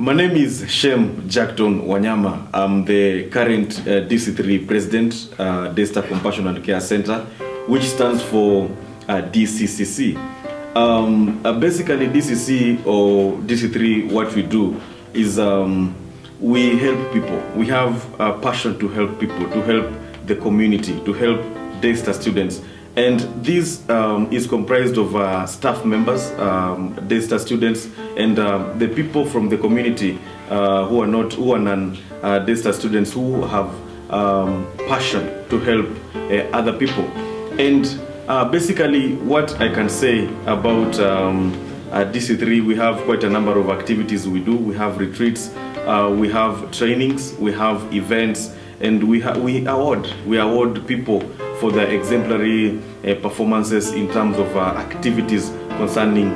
My name is Shem Jackton Wanyama. I'm the current Dccc president, Daystar Compassion and Care Center, which stands for Dccc. Basically, Dccc or Dccc, what we do is we help people. We have a passion to help people, to help the community, to help Daystar students. And this is comprised of staff members, Daystar students, and the people from the community who are non-Daystar students who have passion to help other people. And basically, what I can say about Dccc, we have quite a number of activities we do. We have retreats, we have trainings, we have events, and we award people for their exemplary performances in terms of activities concerning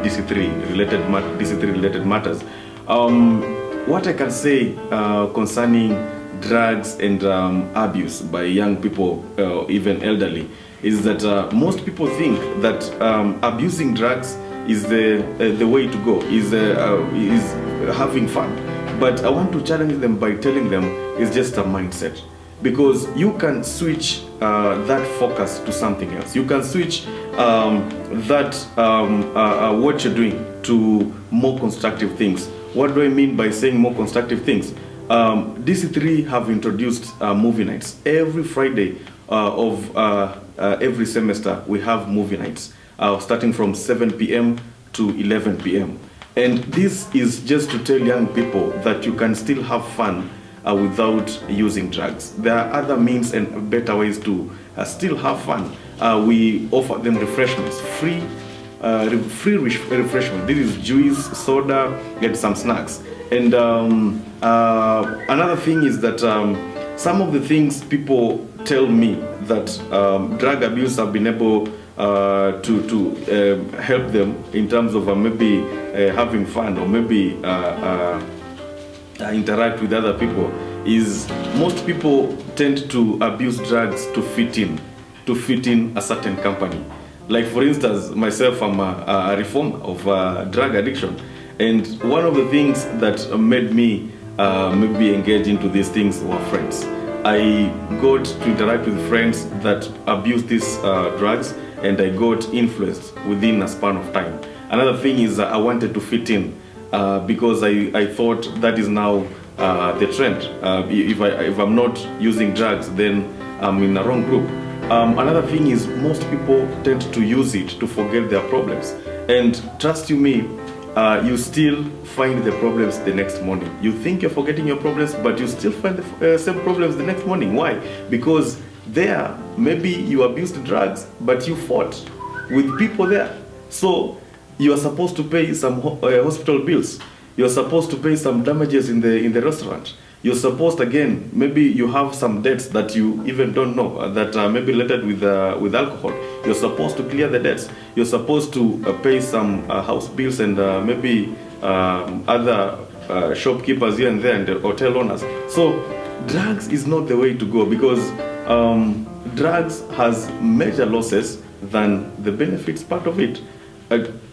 Dccc related matters. What I can say concerning drugs and abuse by young people, even elderly, is that most people think that abusing drugs is the way to go, is having fun. But I want to challenge them by telling them it's just a mindset. Because you can switch that focus to something else. You can switch what you're doing to more constructive things. What do I mean by saying more constructive things? Dccc have introduced movie nights. Every Friday of every semester, we have movie nights, starting from 7 p.m. to 11 p.m. And this is just to tell young people that you can still have fun without using drugs. There are other means and better ways to still have fun. We offer them refreshments, free refreshment. This is juice, soda, and some snacks. And another thing is that some of the things people tell me that drug abuse have been able to help them in terms of maybe having fun or maybe interact with other people is most people tend to abuse drugs to fit in a certain company. Like for instance, myself, I'm a reformer of drug addiction, and one of the things that made me maybe engage into these things were friends. I got to interact with friends that abused these drugs, and I got influenced within a span of time. Another thing is I wanted to fit in because I thought that is now the trend. If I'm not using drugs, then I'm in a wrong group. Another thing is most people tend to use it to forget their problems. And trust you me, you still find the problems the next morning. You think you're forgetting your problems, but you still find the same problems the next morning. Why? Because there, maybe you abused drugs, but you fought with people there. So you are supposed to pay some hospital bills. You're supposed to pay some damages in the restaurant. You're supposed, again, maybe you have some debts that you even don't know that are maybe related with alcohol. You're supposed to clear the debts. You're supposed to pay some house bills and maybe other shopkeepers here and there and the hotel owners. So drugs is not the way to go because drugs has major losses than the benefits part of it.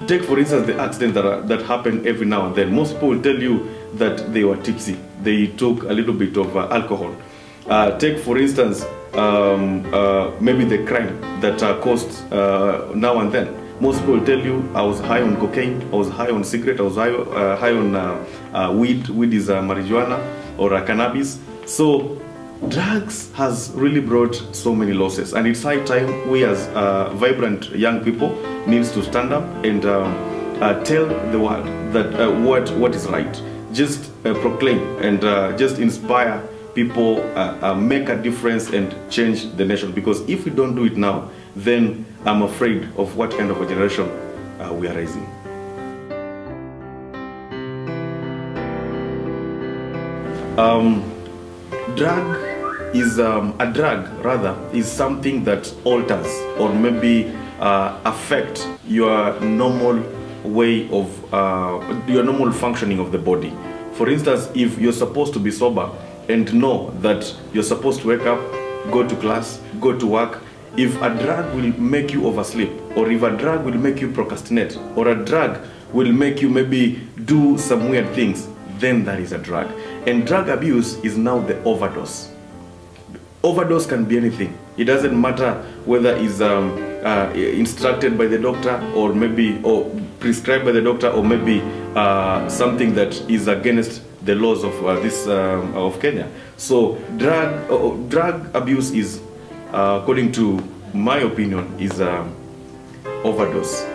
Take for instance the accidents that happen every now and then. Most people will tell you that they were tipsy. They took a little bit of alcohol. Take for instance maybe the crime that caused now and then. Most people will tell you I was high on cocaine, I was high on cigarette, I was high on weed. Weed is marijuana or cannabis. So drugs has really brought so many losses, and it's high time we as vibrant young people needs to stand up and tell the world that what is right. Just proclaim and just inspire people, make a difference and change the nation. Because if we don't do it now, then I'm afraid of what kind of a generation we are raising. A drug is something that alters or maybe affect your normal way of your normal functioning of the body. For instance, if you're supposed to be sober and know that you're supposed to wake up, go to class, go to work, if a drug will make you oversleep, or if a drug will make you procrastinate, or a drug will make you maybe do some weird things, then that is a drug. And drug abuse is now the overdose. Overdose can be anything. It doesn't matter whether it's instructed by the doctor, or maybe prescribed by the doctor, or maybe something that is against the laws of of Kenya. So drug abuse is, according to my opinion, is overdose.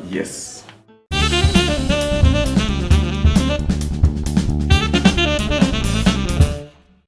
Yes.